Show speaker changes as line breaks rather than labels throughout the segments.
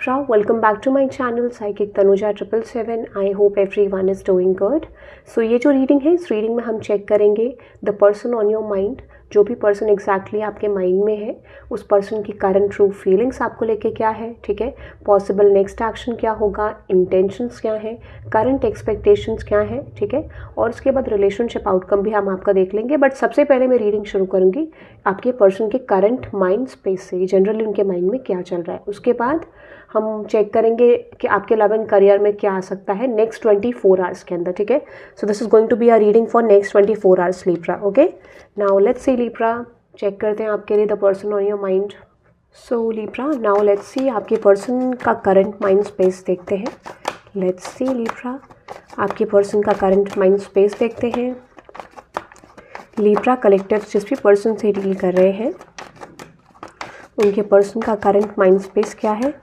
Libra, welcome back to my channel Psychic Tanuja 777. I hope everyone is doing good. So ये जो reading है, इस reading में हम चेक करेंगे the person on your mind, जो भी पर्सन एग्जैक्टली आपके माइंड में है, उस पर्सन की करंट ट्रू फीलिंग्स आपको लेके क्या है, ठीक है, पॉसिबल नेक्स्ट एक्शन क्या होगा, इंटेंशंस क्या है, करंट एक्सपेक्टेशंस क्या है, ठीक है, और उसके बाद रिलेशनशिप आउटकम भी हम आपका देख लेंगे। बट सबसे पहले मैं रीडिंग शुरू करूँगी आपके पर्सन के करंट माइंड स्पेस से, जनरली उनके माइंड में क्या चल रहा है। उसके बाद हम चेक करेंगे कि आपके लव एंड करियर में क्या आ सकता है नेक्स्ट 24 आवर्स के अंदर, ठीक है। So this is going to be a reading for next 24 hours Libra, okay. Now let's see Libra, check करते हैं आपके लिए the person on your mind. So Libra, now let's see आपके पर्सन का करंट माइंड स्पेस देखते हैं। Let's see Libra, आपके person का करंट माइंड स्पेस देखते हैं। लीब्रा कलेक्टिव जिस भी पर्सन से डील कर रहे हैं, उनके पर्सन का करंट माइंड स्पेस क्या है।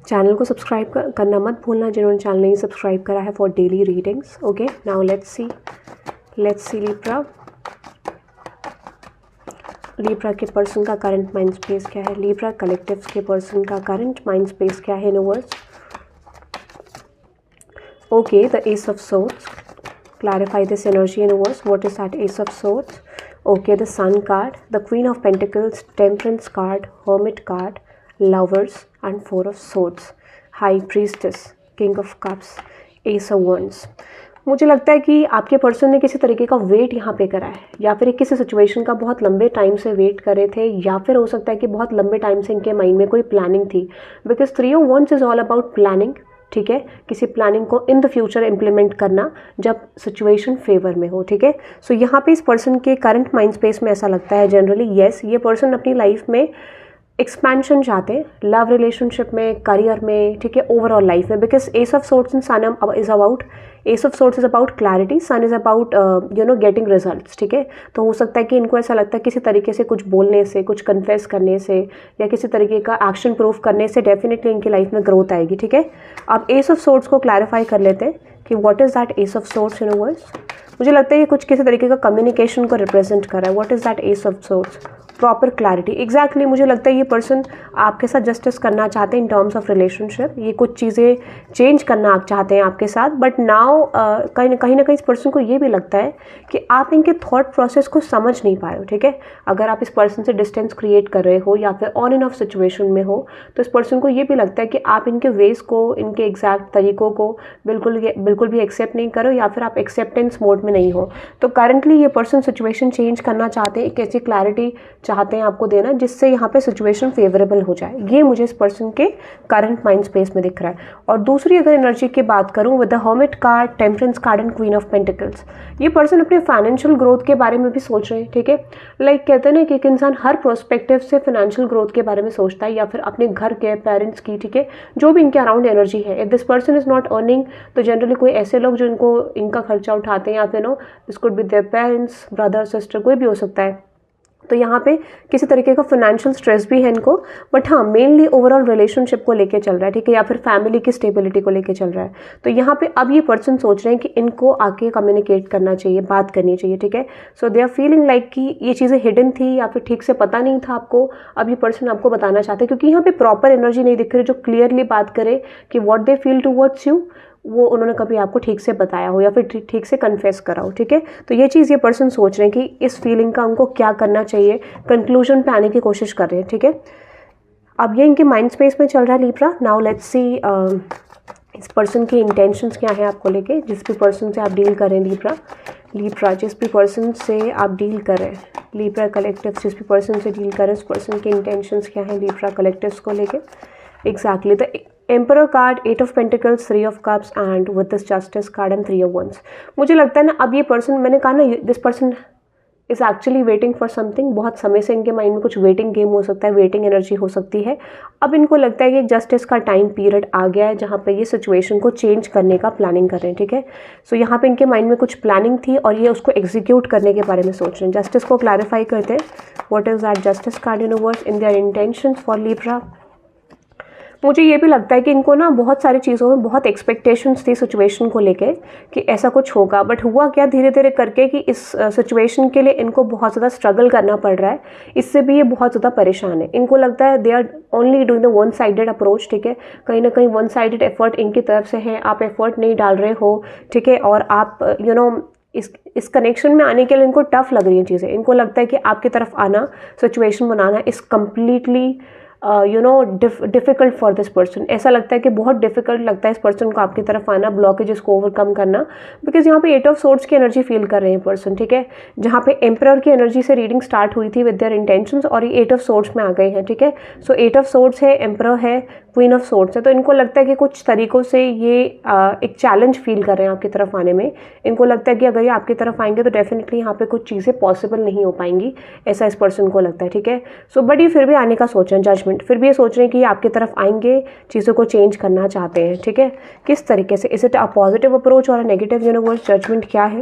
चैनल को सब्सक्राइब करना मत भूलना जिन्होंने चैनल नहीं सब्सक्राइब करा है for daily readings, okay. Now let's see Libra, Libra के पर्सन का करंट माइंड स्पेस क्या है। लीब्रा कलेक्टिव्स के पर्सन का करंट माइंड स्पेस क्या है universe. Okay, the S of swords, clarify this energy universe. What is that ace of swords? Okay, the sun card, the queen of pentacles, temperance card, hermit card, lovers and four of swords, high priestess, king of cups, ace of wands. मुझे लगता है कि आपके person ने किसी तरीके का wait यहाँ पे करा है, या फिर किसी सिचुएशन का बहुत लंबे टाइम से वेट कर रहे थे, या फिर हो सकता है कि बहुत लंबे टाइम से इनके माइंड में कोई प्लानिंग थी, because 3 of wands is all about planning, ठीक है, किसी प्लानिंग को इन द फ्यूचर इम्प्लीमेंट करना जब सिचुएशन फेवर में हो, ठीक है। सो यहाँ पे इस पर्सन के करंट माइंड स्पेस में ऐसा लगता है जनरली, येस, ये पर्सन अपनी लाइफ में एक्सपेंशन चाहते हैं, लव रिलेशनशिप में, करियर में, ठीक है, ओवरऑल लाइफ में, because ace of swords in sun is about, ace of swords is about clarity, sun is about getting results, ठीक है। तो हो सकता है कि इनको ऐसा लगता है किसी तरीके से कुछ बोलने से, कुछ कन्फेस करने से, या किसी तरीके का एक्शन प्रूफ करने से डेफिनेटली इनकी लाइफ में ग्रोथ आएगी, ठीक है। अब एस ऑफ सोर्ड्स को क्लैरिफाई कर लेते हैं कि what is that S of swords universe. मुझे लगता है ये कुछ किसी तरीके का कम्युनिकेशन को रिप्रेजेंट कर रहा है। What is that S of swords, proper clarity, exactly मुझे लगता है ये पर्सन आपके साथ जस्टिस करना चाहते हैं इन टर्म्स ऑफ रिलेशनशिप, ये कुछ चीज़ें चेंज करना आप चाहते हैं आपके साथ, बट नाउ कहीं ना कहीं इस पर्सन को ये भी लगता है कि आप इनके थॉट प्रोसेस को समझ नहीं पा रहे हो, ठीक है। अगर आप इस पर्सन से डिस्टेंस क्रिएट कर रहे हो या फिर ऑन एंड ऑफ सिचुएशन में हो, तो इस पर्सन को ये भी लगता है कि आप इनके वेज को, इनके एग्जैक्ट तरीकों को बिल्कुल भी एक्सेप्ट नहीं करो, या फिर आप एक्सेप्टेंस मोड में नहीं हो। तो करंटली ये पर्सन सिचुएशन चेंज करना चाहते हैं, एक ऐसी क्लैरिटी चाहते हैं आपको देना जिससे यहाँ पे सिचुएशन फेवरेबल हो जाए। ये मुझे इस पर्सन के करंट माइंड स्पेस में दिख रहा है। और दूसरी अगर एनर्जी की बात करूँ with the hermit card, temperance card and queen of pentacles, ये पर्सन अपने फाइनेंशियल ग्रोथ के बारे में भी सोच रहे हैं, ठीक है। लाइक कहते हैं ना कि एक इंसान हर प्रोस्पेक्टिव से फाइनेंशियल ग्रोथ के बारे में सोचता है, या फिर अपने घर के, पेरेंट्स की, ठीक है, जो भी इनके अराउंड एनर्जी है। If this person is not earning, तो जनरली कोई ऐसे लोग जो इनका खर्चा उठाते हैं, या फिर no this could be their parents, brother, sister, कोई भी हो सकता है। तो यहाँ पे किसी तरीके का फाइनेंशियल स्ट्रेस भी है इनको, बट हाँ मेनली ओवरऑल रिलेशनशिप को लेके चल रहा है, ठीक है, या फिर फैमिली की स्टेबिलिटी को लेके चल रहा है। तो यहाँ पे अब ये पर्सन सोच रहे हैं कि इनको आके कम्युनिकेट करना चाहिए, बात करनी चाहिए, ठीक है। So they are feeling like कि ये चीज़ें हिडन थी या फिर ठीक से पता नहीं था आपको, अब ये पर्सन आपको बताना चाहते हैं, क्योंकि यहाँ पे प्रॉपर एनर्जी नहीं दिख रही जो क्लियरली बात करे कि what they feel towards you, वो उन्होंने कभी आपको ठीक से बताया हो या फिर ठीक से कन्फेस करा हो, ठीक है। तो ये चीज़ ये पर्सन सोच रहे हैं कि इस फीलिंग का उनको क्या करना चाहिए, कंक्लूजन पे आने की कोशिश कर रहे हैं, ठीक है। अब ये इनके माइंड स्पेस में चल रहा है लीब्रा। नाउ लेट्स सी इस पर्सन की इंटेंशंस क्या है आपको लेके, जिस भी पर्सन से आप डील करें लीब्रा जिस भी पर्सन से आप डील करें, लीब्रा कलेक्टिव जिस भी पर्सन से डील करें, उस पर्सन की इंटेंशंस क्या है लीब्रा कलेक्टिव्स को लेके। Exactly the emperor card, 8 of Pentacles, 3 of Cups and with this justice card and 3 of Wands। मुझे लगता है ना अब ये पर्सन, मैंने कहा ना this person is actually waiting for something, बहुत समय से इनके माइंड में कुछ वेटिंग गेम हो सकता है, वेटिंग एनर्जी हो सकती है। अब इनको लगता है कि एक जस्टिस का टाइम पीरियड आ गया है जहाँ पे ये सिचुएशन को चेंज करने का प्लानिंग कर रहे हैं, ठीक है। सो यहाँ पे इनके माइंड में कुछ प्लानिंग थी और ये उसको एग्जीक्यूट करने के बारे में सोच रहे हैं। जस्टिस को क्लैरिफाई करते हैं, what is that justice card universe in their intentions for Libra. मुझे ये भी लगता है कि इनको ना बहुत सारी चीज़ों में बहुत एक्सपेक्टेशंस थी सिचुएशन को लेके कि ऐसा कुछ होगा, बट हुआ क्या धीरे धीरे करके कि इस सिचुएशन के लिए इनको बहुत ज़्यादा स्ट्रगल करना पड़ रहा है। इससे भी ये बहुत ज़्यादा परेशान है। इनको लगता है they are only doing the one sided approach, ठीक है, कहीं ना कहीं वन साइडेड एफर्ट इनकी तरफ से है, आप एफर्ट नहीं डाल रहे हो, ठीक है, और आप इस कनेक्शन में आने के लिए इनको टफ लग रही हैं चीज़ें। इनको लगता है कि आपकी तरफ आना, situation banana is completely difficult for this person. ऐसा लगता है कि बहुत डिफिकल्ट लगता है इस पर्सन को आपकी तरफ आना, ब्लॉकेजेस को ओवरकम करना, बिकॉज यहाँ पे 8 ऑफ सोर्ड्स की एनर्जी फील कर रहे हैं पर्सन, ठीक है, जहाँ पे एम्परर की एनर्जी से रीडिंग स्टार्ट हुई थी विद देयर इंटेंशंस और ये 8 ऑफ सोर्ड्स में आ गए हैं, ठीक है। सो 8 ऑफ सोर्ड्स है, एम्परर है, क्वीन ऑफ सोर्ड्स है, तो इनको लगता है कि कुछ तरीकों से ये एक चैलेंज फील कर रहे हैं आपकी तरफ आने में। इनको लगता है कि अगर ये आपकी तरफ आएंगे तो डेफिनेटली यहाँ पे कुछ चीज़ें पॉसिबल नहीं हो पाएंगी, ऐसा इस पर्सन को लगता है, ठीक है। सो बट ये फिर भी आने का सोच रहे हैं, जजमेंट, फिर भी ये सोच रहे हैं कि ये आपकी तरफ आएंगे, चीज़ों को चेंज करना चाहते हैं, ठीक है। किस तरीके से, is it a positive approach और अ नेगेटिव यूनिवर्स? जजमेंट क्या है,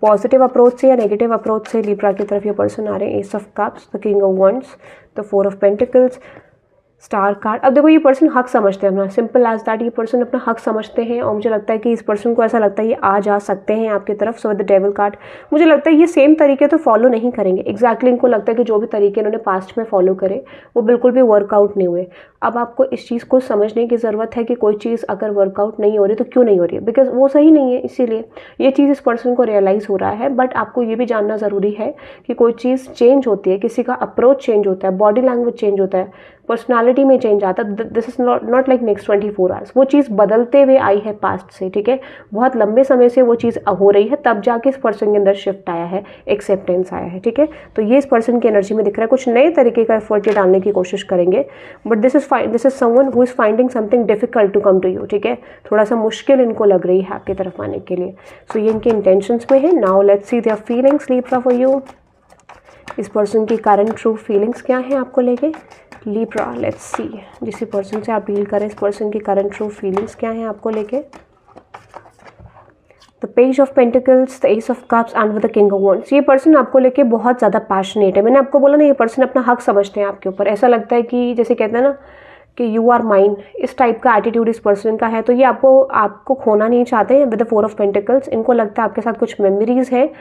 पॉजिटिव अप्रोच से या नेगेटिव अप्रोच से लिब्रा की तरफ ये पर्सन आ रहे हैं? S of cups, the king of wands, the 4 of pentacles, star card. अब देखो ये पर्सन हक समझते हैं अपना, सिंपल एज दैट, ये पर्सन अपना हक समझते हैं और मुझे लगता है कि इस पर्सन को ऐसा लगता है ये आ जा सकते हैं आपकी तरफ। So with the devil card मुझे लगता है ये सेम तरीके तो फॉलो नहीं करेंगे एग्जैक्टली। इनको लगता है कि जो भी तरीके इन्होंने पास्ट में फॉलो करे वो बिल्कुल भी वर्कआउट नहीं हुए। अब आपको इस चीज़ को समझने की ज़रूरत है कि कोई चीज़ अगर वर्कआउट नहीं हो रही तो क्यों नहीं हो रही है, बिकॉज वो सही नहीं है, इसीलिए ये चीज़ इस पर्सन को रियलाइज़ हो रहा है। बट आपको ये भी जानना ज़रूरी है कि कोई चीज़ चेंज होती है, किसी का अप्रोच चेंज होता है, बॉडी लैंग्वेज चेंज होता है, पर्सनालिटी में चेंज आता है। This is not like next 24 hours, वो चीज़ बदलते हुए आई है पास्ट से, ठीक है, बहुत लंबे समय से वो चीज़ हो रही है, तब जाके इस पर्सन के अंदर शिफ्ट आया है, एक्सेप्टेंस आया है, ठीक है। तो ये इस पर्सन की एनर्जी में दिख रहा है, कुछ नए तरीके का एफर्ट ये डालने की कोशिश करेंगे, but this is someone who is finding something difficult to come to you, ठीक है, थोड़ा सा मुश्किल इनको लग रही है आपकी तरफ आने के लिए। सो ये इनके इंटेंशंस में है। Now let's see their feelings Libra for you. इस पर्सन की करंट ट्रू फीलिंग्स क्या है आपको लेके? लिब्रा, लेट्स सी, जिस पर्सन से आप डील करें इस पर्सन की करंट ट्रू फीलिंग्स क्या है आपको लेके? The page of pentacles, the S of cups and with the king of wands. ये पर्सन आपको लेके बहुत ज़्यादा पैशनेट है। मैंने आपको बोला ना, ये पर्सन अपना हक समझते हैं आपके ऊपर। ऐसा लगता है कि जैसे कहते हैं ना कि यू आर माइन, इस टाइप का एटीट्यूड इस पर्सन का है। तो ये आपको खोना नहीं चाहते हैं विद द 4 ऑफ पेंटिकल्स। इनको लगता है आपके साथ कुछ मेमोरीज है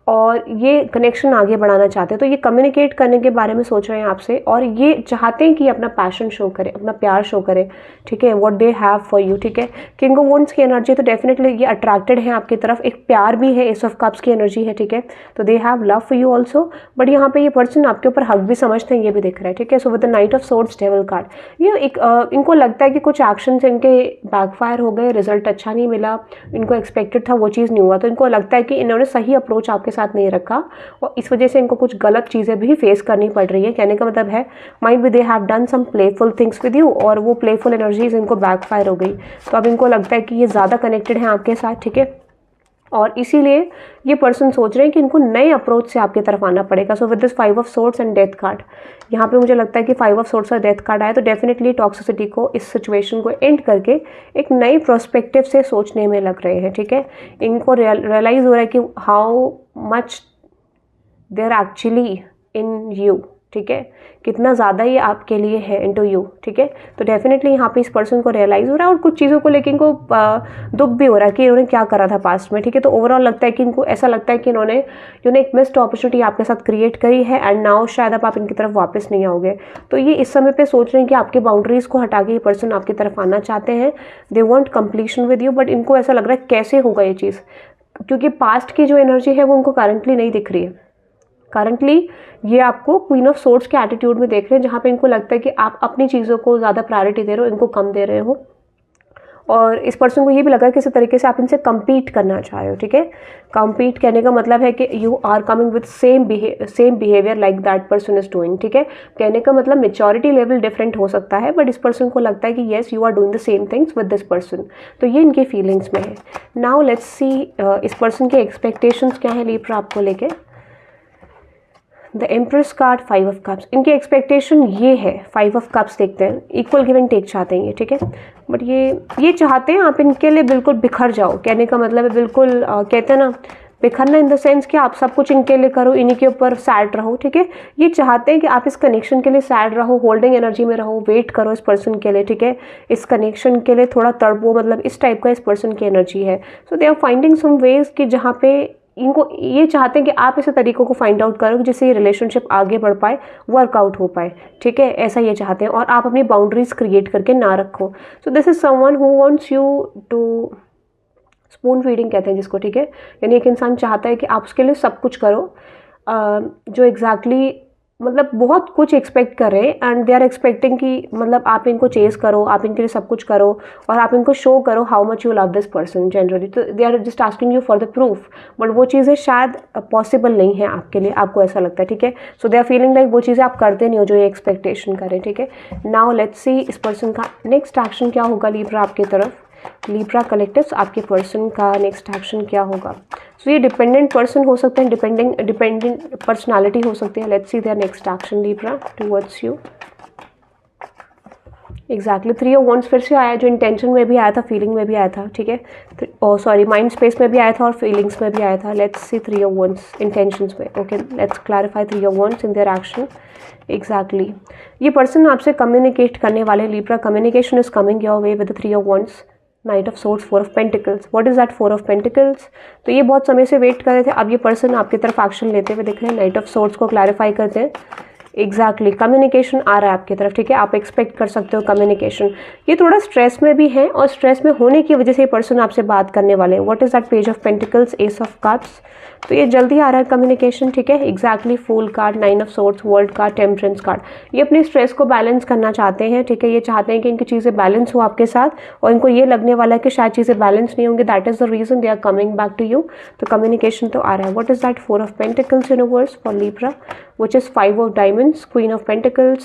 और ये कनेक्शन आगे बढ़ाना चाहते हैं। तो ये कम्युनिकेट करने के बारे में सोच रहे हैं आपसे और ये चाहते हैं कि अपना पैशन शो करें, अपना प्यार शो करें, ठीक है, what they have for you, ठीक है। किंग ऑफ वंड्स की एनर्जी तो डेफिनेटली ये अट्रैक्टेड है आपकी तरफ, एक प्यार भी है, एस ऑफ कप्स की एनर्जी है, ठीक है। तो they have love for you also, but यहाँ पे ये पर्सन आपके ऊपर हक भी समझते हैं, ये भी दिख रहा है, ठीक है। So with the night of swords, devil card, ये एक इनको लगता है कि कुछ एक्शंस इनके बैकफायर हो गए, रिजल्ट अच्छा नहीं मिला, इनको एक्सपेक्टेड था वो चीज़ नहीं हुआ। तो इनको लगता है कि इन्होंने सही अप्रोच आपके साथ नहीं रखा और इस वजह से इनको कुछ गलत चीज़ें भी फेस करनी पड़ रही है। कहने का मतलब है might be they have done some playful things with you और वो प्लेफुल एनर्जीज इनको बैकफायर हो गई। तो अब इनको लगता है कि ये ज़्यादा कनेक्टेड हैं आपके साथ, ठीक है, और इसीलिए ये पर्सन सोच रहे हैं कि इनको नए अप्रोच से आपकी तरफ आना पड़ेगा। So with this 5 of swords and death card, यहाँ पे मुझे लगता है कि 5 ऑफ सोर्ड्स और डेथ कार्ड आया तो डेफिनेटली टॉक्सिसिटी को, इस सिचुएशन को एंड करके एक नई प्रोस्पेक्टिव से सोचने में लग रहे हैं, ठीक है। इनको रियलाइज़ हो रहा है कि how much they are actually in you, ठीक है, कितना ज़्यादा ये आपके लिए है इनटू यू, ठीक है। तो डेफिनेटली यहाँ पे इस पर्सन को रियलाइज़ हो रहा है और कुछ चीज़ों को लेकर इनको दुख भी हो रहा है कि इन्होंने क्या करा था पास्ट में, ठीक है। तो ओवरऑल लगता है कि इनको ऐसा लगता है कि इन्होंने एक मिस्ड अपॉर्चुनिटी आपके साथ क्रिएट करी है एंड नाउ शायद अब आप इनकी तरफ वापस नहीं आओगे। तो ये इस समय पे सोच रहे हैं कि आपके बाउंड्रीज़ को हटा के ये पर्सन आपकी तरफ आना चाहते हैं। They want completion with you, but इनको ऐसा लग रहा है कैसे होगा ये चीज़, क्योंकि पास्ट की जो एनर्जी है वो उनको करंटली नहीं दिख रही है। करंटली ये आपको क्वीन ऑफ सोर्ड्स के एटीट्यूड में देख रहे हैं, जहाँ पे इनको लगता है कि आप अपनी चीज़ों को ज़्यादा प्रायोरिटी दे रहे हो, इनको कम दे रहे हो। और इस पर्सन को ये भी लगा कि किसी तरीके से आप इनसे कम्पीट करना चाह रहे हो, ठीक है। कम्पीट कहने का मतलब है कि you are coming with same behaviour like that person is doing, ठीक है। कहने का मतलब मेच्योरिटी लेवल डिफरेंट हो सकता है, बट इस पर्सन को लगता है कि yes you are doing the same things with this person. तो ये इनकी फीलिंग्स में है। नाउ लेट्स सी इस पर्सन के एक्सपेक्टेशंस क्या है लिब्रा आपको लेके? The empress card, 5 of cups, इनकी एक्सपेक्टेशन ये है, 5 ऑफ कप्स देखते हैं, इक्वल गिव एंड टेक चाहते हैं ये, ठीक है। बट ये चाहते हैं आप इनके लिए बिल्कुल बिखर जाओ। कहने का मतलब है बिल्कुल कहते हैं ना बिखरना इन द सेंस कि आप सब कुछ इनके लिए करो, इन्हीं के ऊपर सैड रहो, ठीक है। ये चाहते हैं कि आप इस कनेक्शन के लिए सैड रहो, होल्डिंग एनर्जी में रहो, वेट करो इस पर्सन के लिए, ठीक है। इस कनेक्शन के लिए थोड़ा तड़पो, मतलब इस टाइप का इस पर्सन की एनर्जी है। So they are finding some ways कि जहाँ पे इनको ये चाहते हैं कि आप ऐसे तरीकों को फाइंड आउट करो जिससे ये रिलेशनशिप आगे बढ़ पाए, वर्कआउट हो पाए, ठीक है। ऐसा ये चाहते हैं और आप अपनी बाउंड्रीज क्रिएट करके ना रखो। So this is someone who wants you to, spoon feeding कहते हैं जिसको, ठीक है। यानी एक इंसान चाहता है कि आप उसके लिए सब कुछ करो, जो एग्जैक्टली मतलब बहुत कुछ एक्सपेक्ट कर रहे हैं एंड दे आर एक्सपेक्टिंग कि मतलब आप इनको चेस करो, आप इनके लिए सब कुछ करो और आप इनको शो करो how much you love this person generally. तो they are just asking you for the proof, but वो चीज़ें शायद पॉसिबल नहीं है आपके लिए, आपको ऐसा लगता है, ठीक है। So they are feeling like वो चीज़ें आप करते नहीं हो जो ये एक्सपेक्टेशन करें, ठीक है। नाउ लेट्स सी इस पर्सन का नेक्स्ट एक्शन क्या होगा लिब्रा आपकी तरफ। लिब्रा कलेक्टिव्स, आपके पर्सन का नेक्स्ट एक्शन क्या होगा। सो ये डिपेंडेंट पर्सन हो सकते हैं, डिपेंडेंट पर्सनालिटी हो सकती है। Let's see there next action Libra towards you. Exactly 3 of wands फिर से आया, जो इंटेंशन में भी आया था, फीलिंग में भी आया था, ठीक है। सॉरी माइंड स्पेस में भी आया था और फीलिंग्स में भी आया था। Let's see 3 of wands intentions में। Okay, let's clarify 3 of wands in their action. Exactly ये पर्सन आपसे कम्युनिकेट करने वाले Libra, communication is coming your way with the 3 of wands. Knight of swords, 4 of pentacles. What is that 4 of pentacles. तो ये बहुत समय से wait कर रहे थे, अब ये पर्सन आपकी तरफ एक्शन लेते हुए दिख रहे हैं। नाइट ऑफ सोर्ड्स को क्लैरिफाई करते हैं। एग्जैक्टली कम्युनिकेशन आ रहा है आपकी तरफ, ठीक है। आप एक्सपेक्ट कर सकते हो कम्युनिकेशन। ये थोड़ा स्ट्रेस में भी है और स्ट्रेस में होने की वजह से ये पर्सन आपसे बात करने वाले हैं। What is that page of pentacles, ace of cups. तो ये जल्दी आ रहा है कम्युनिकेशन, ठीक है। Exactly fool card, 9 of swords, world card, temperance card. ये अपने स्ट्रेस को बैलेंस करना चाहते हैं, ठीक है। ये चाहते हैं कि इनकी चीज़ें बैलेंस हो आपके साथ और इनको ये लगने वाला है कि शायद चीज़ें बैलेंस नहीं होंगी। That is the reason they are coming back to you. तो कम्युनिकेशन तो आ रहा है। What is that 4 of pentacles universe for Libra, which is 5 of diamonds, Queen of Pentacles,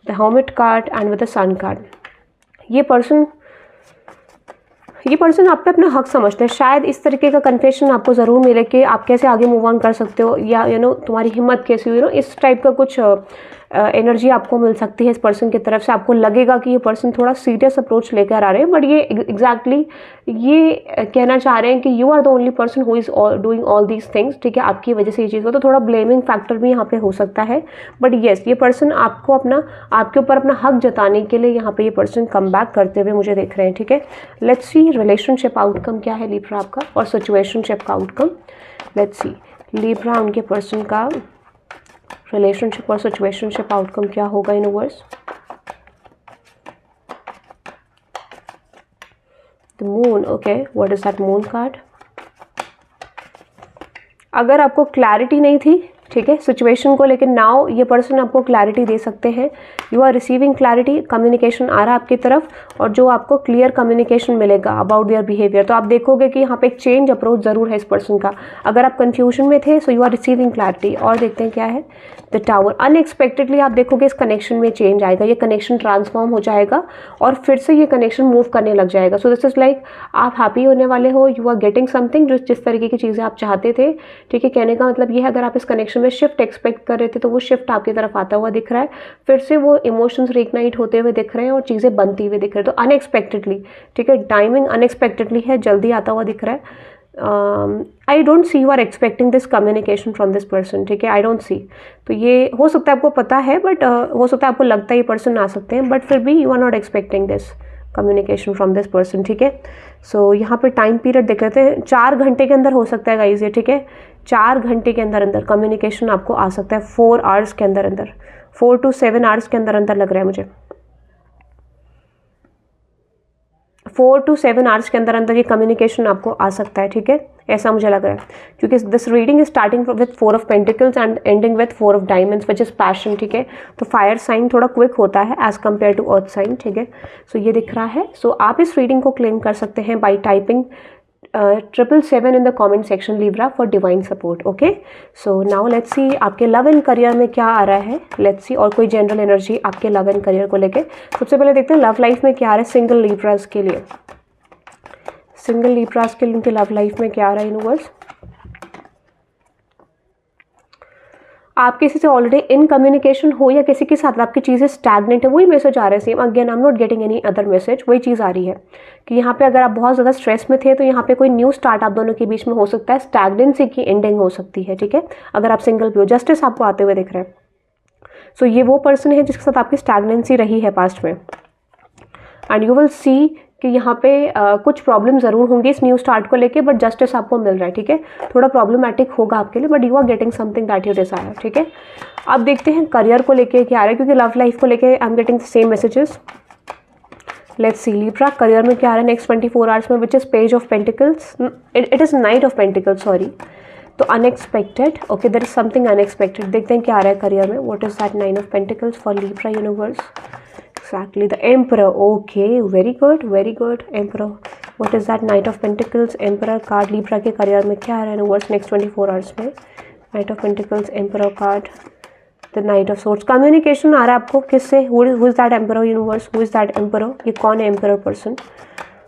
the Hermit card and with the Sun card. ये person आप पे अपना हक समझते हैं। शायद इस तरीके का कन्फेशन आपको ज़रूर मिले कि आप कैसे आगे मूव ऑन कर सकते हो, या तुम्हारी हिम्मत कैसी हुई, इस टाइप का कुछ एनर्जी आपको मिल सकती है इस पर्सन की तरफ से। आपको लगेगा कि ये पर्सन थोड़ा सीरियस अप्रोच लेकर आ रहे हैं, बट ये एग्जैक्टली ये कहना चाह रहे हैं कि you are the only person who is doing all these things, ठीक है। आपकी वजह से ये चीज़ हो, तो थोड़ा ब्लेमिंग फैक्टर भी यहाँ पे हो सकता है। बट येस, ये पर्सन आपको आपके ऊपर अपना हक जताने के लिए यहाँ पे ये पर्सन कम बैक करते हुए मुझे देख रहे हैं, ठीक है। लेट्स सी रिलेशनशिप आउटकम क्या है लिब्रा आपका और सिचुएशनशिप का आउटकम। लेट्स सी लिब्रा उनके पर्सन का रिलेशनशिप और सिचुएशनशिप आउटकम क्या होगा universe. The moon, okay, what is that moon card. अगर आपको क्लैरिटी नहीं थी, ठीक है, सिचुएशन को, लेकिन नाउ ये पर्सन आपको क्लैरिटी दे सकते हैं। You are receiving clarity, communication आ रहा है आपकी तरफ और जो आपको क्लियर कम्युनिकेशन मिलेगा अबाउट देयर बिहेवियर। तो आप देखोगे कि यहाँ पे एक चेंज अप्रोच ज़रूर है इस पर्सन का। अगर आप कन्फ्यूजन में थे, so you are receiving clarity. और देखते हैं क्या है द टावर। अनएक्सपेक्टेडली आप देखोगे इस कनेक्शन में चेंज आएगा, ये कनेक्शन ट्रांसफॉर्म हो जाएगा और फिर से ये कनेक्शन मूव करने लग जाएगा। सो दिस इज लाइक आप हैप्पी होने वाले हो, यू आर गेटिंग समथिंग, जिस तरीके की चीज़ें आप चाहते थे, ठीक है। कहने का मतलब ये है, अगर आप इस कनेक्शन में शिफ्ट एक्सपेक्ट कर रहे थे तो वो शिफ्ट आपकी तरफ आता हुआ दिख रहा है। फिर से वो इमोशंस रिइग्नाइट होते हुए दिख रहे हैं और चीज़ें बनती हुई दिख रही है। तो अनएक्सपेक्टेडली, ठीक है, टाइमिंग अनएक्सपेक्टेडली है, जल्दी आता हुआ दिख रहा है। I don't see you are expecting this communication from this person, ठीक है, आई डोंट सी। तो ये हो सकता है आपको पता है, बट हो सकता है आपको लगता है ये पर्सन आ सकते हैं, बट फिर भी you are not expecting this communication from this person, ठीक है। सो यहाँ पे टाइम पीरियड देख लेते हैं, 4 घंटे के अंदर हो सकता है गाइस ये, ठीक है। 4 घंटे के अंदर कम्युनिकेशन आपको आ सकता है, 4 आवर्स के अंदर 4 to 7 आवर्स के अंदर लग रहा है मुझे। 4 to 7 आवर्स के अंदर ये कम्युनिकेशन आपको आ सकता है, ठीक है, ऐसा मुझे लग रहा है। क्योंकि this reading is starting with 4 of pentacles and ending with 4 of diamonds which is passion, ठीक है। तो फायर साइन थोड़ा क्विक होता है as compare to earth sign, ठीक है। सो ये दिख रहा है। सो आप इस रीडिंग को क्लेम कर सकते हैं by typing 777 in the comment section Libra for divine support, okay. So now let's see आपके लव एंड करियर में क्या आ रहा है। लेट्स सी, और कोई जनरल एनर्जी आपके लव एंड करियर को लेके। सबसे पहले देखते हैं लव लाइफ में क्या आ रहा है सिंगल लिब्रास के लिए। सिंगल लिब्रास के लिए उनके लव लाइफ में क्या आ रहा है यूनिवर्स। आप किसी से ऑलरेडी इन कम्युनिकेशन हो या किसी के साथ आपकी चीज़ें स्टैग्नेंट है, वही मैसेज आ रहा है same. Again I am not getting any other message, वही चीज़ आ रही है कि यहाँ पे अगर आप बहुत ज़्यादा स्ट्रेस में थे तो यहाँ पे कोई न्यू स्टार्ट आप दोनों के बीच में हो सकता है, स्टैग्नेंसी की एंडिंग हो सकती है, ठीक है। अगर आप सिंगल भी हो, जस्टिस आपको आते हुए दिख रहे हैं। सो ये वो पर्सन है जिसके साथ आपकी स्टैग्नेंसी रही है पास्ट में, एंड यू विल सी कि यहाँ पे कुछ प्रॉब्लम ज़रूर होंगी इस न्यू स्टार्ट को लेके, बट जस्टिस आपको मिल रहा है, ठीक है। थोड़ा प्रॉब्लमैटिक होगा आपके लिए, but you are getting something that you desire, ठीक है। अब देखते हैं करियर को लेके क्या आ रहा है, क्योंकि लव लाइफ को लेके I am getting the same messages. Let's see Libra, career में क्या आ रहा है नेक्स्ट 24 आवर्स में, which is page of pentacles, it is knight of pentacles, sorry. तो unexpected, okay, there is something unexpected. देखते हैं क्या आ रहा है करियर में, what is that 9 of pentacles for Libra universe. Exactly, the Emperor. Okay, very good, very good. Emperor. What is that? Knight of Pentacles, Emperor card. Libra के career में क्या आ रहा है यूनिवर्स नेक्स्ट 24 आवर्स में? Knight of Pentacles, Emperor card, the Knight of Swords. Communication आ रहा है आपको किससे? Who is that Emperor universe? Who is that Emperor? ये कौन है Emperor person?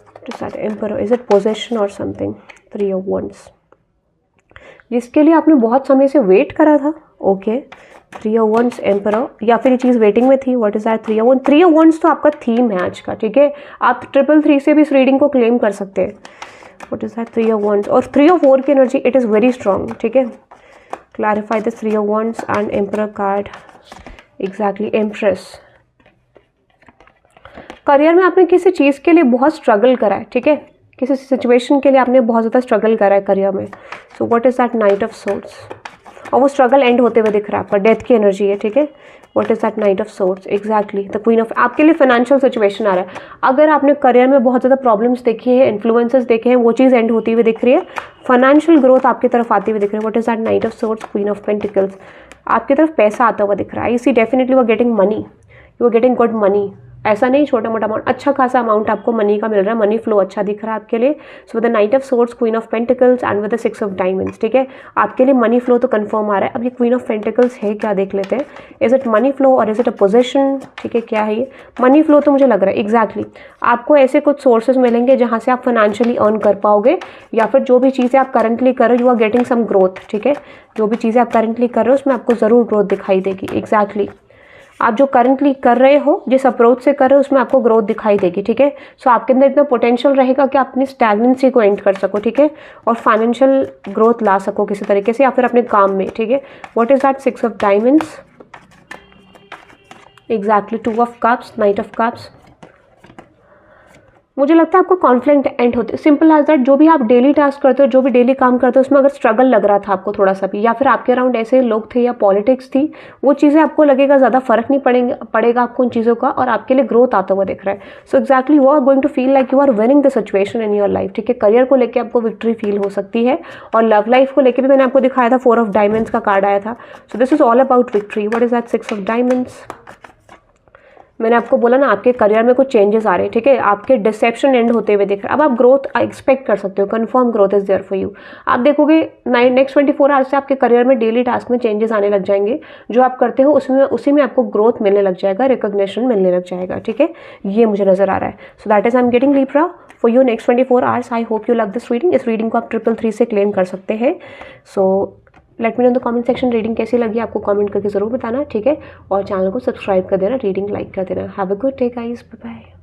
What is that Emperor? Is it possession or something? 3 of Wands. जिसके लिए आपने बहुत समय से वेट करा था, ओके। 3 of Wands, Emperor, या फिर ये चीज़ वेटिंग में थी। What is that 3 of Wands? 3 of Wands तो आपका थीम है आज का, ठीक है। आप 333 से भी इस रीडिंग को क्लेम कर सकते हैं। What is that 3 of Wands? और 3 of 4 की energy, it is very strong, ठीक है। Clarify the 3 of Wands and Emperor card. Exactly, empress. Career में आपने किसी चीज़ के लिए बहुत स्ट्रगल करा है, ठीक है। किसी सिचुएशन के लिए आपने बहुत ज़्यादा स्ट्रगल करा है करियर में। So what is that knight of swords? और वो स्ट्रगल एंड होते हुए दिख रहा है आपका, डेथ की एनर्जी है, ठीक है। What is that knight of swords? Exactly, the queen of. आपके लिए फाइनेंशियल सिचुएशन आ रहा है। अगर आपने करियर में बहुत ज़्यादा प्रॉब्लम्स देखी है, इन्फ्लुएंसेस देखे हैं, वो चीज़ एंड होती हुई दिख रही है। फाइनेंशियल ग्रोथ आपकी तरफ आती हुई दिख रही है। What is that knight of swords? Queen of pentacles. आपकी तरफ पैसा आता हुआ दिख रहा है। I see definitely you are getting money, you are getting good money. ऐसा नहीं छोटा मोटा अमाउंट, अच्छा खासा अमाउंट आपको मनी का मिल रहा है, मनी फ्लो अच्छा दिख रहा है आपके लिए। So with the night of swords, queen of pentacles and with the 6 of diamonds, ठीक है। आपके लिए मनी फ्लो तो कंफर्म आ रहा है। अब ये क्वीन ऑफ पेंटिकल्स है क्या, देख लेते हैं। इज इट मनी फ्लो और इज इट अ पोजीशन, ठीक है। क्या है ये मनी फ्लो? तो मुझे लग रहा है एग्जैक्टली आपको ऐसे कुछ सोर्सेज मिलेंगे जहाँ से आप फाइनेंशियली अर्न कर पाओगे, या फिर जो भी चीज़ें आप करंटली कर रहे हो, you are getting some growth, ठीक है। जो भी चीज़ें आप करंटली कर रहे हो उसमें आपको ज़रूर ग्रोथ दिखाई देगी। एग्जैक्टली, आप जो करंटली कर रहे हो, जिस अप्रोच से कर रहे हो, उसमें आपको ग्रोथ दिखाई देगी, ठीक है। सो आपके अंदर इतना पोटेंशियल रहेगा कि आप अपनी स्टैग्नेंसी को एंड कर सको, ठीक है, और फाइनेंशियल ग्रोथ ला सको किसी तरीके से, या फिर अपने काम में, ठीक है। What is that 6 of diamonds? Exactly, 2 of cups, night of cups. मुझे लगता है आपको कॉन्फ्लिक्ट एंड होते, सिंपल एज दैट। जो भी आप डेली टास्क करते हो, जो भी डेली काम करते हो, उसमें अगर स्ट्रगल लग रहा था आपको थोड़ा सा भी, या फिर आपके अराउंड ऐसे लोग थे या पॉलिटिक्स थी, वो चीज़ें आपको लगेगा ज़्यादा फर्क नहीं पड़ेगा आपको उन चीज़ों का, और आपके लिए ग्रोथ आता हुआ दिख रहा है। So exactly you are going to feel like you are winning the situation in your life, ठीक है। करियर को लेकर आपको विक्ट्री फील हो सकती है, और लव लाइफ को लेकर भी मैंने आपको दिखाया था, 4 ऑफ डायमंड्स का कार्ड आया था। सो this is all about victory. What is that 6 of diamonds? मैंने आपको बोला ना, आपके करियर में कुछ चेंजेस आ रहे हैं, ठीक है। आपके डिसेप्शन एंड होते हुए दिख रहा है। अब आप ग्रोथ एक्सपेक्ट कर सकते हो, confirm growth is there for you. आप देखोगे नेक्स्ट 24 आवर्स से आपके करियर में डेली टास्क में चेंजेस आने लग जाएंगे। जो आप करते हो उसमें उसी में आपको ग्रोथ मिलने लग जाएगा, रिकॉग्निशन मिलने लग जाएगा, ठीक है। ये मुझे नजर आ रहा है। So that is I am getting Libra for you next 24 hours. I hope you love this reading. इस रीडिंग को आप 333 से क्लेम कर सकते हैं। So let me know the comment section, reading कैसी लगी आपको कमेंट करके ज़रूर बताना, ठीक है। और चैनल को सब्सक्राइब कर देना, रीडिंग लाइक कर देना। Have a good day guys, bye bye.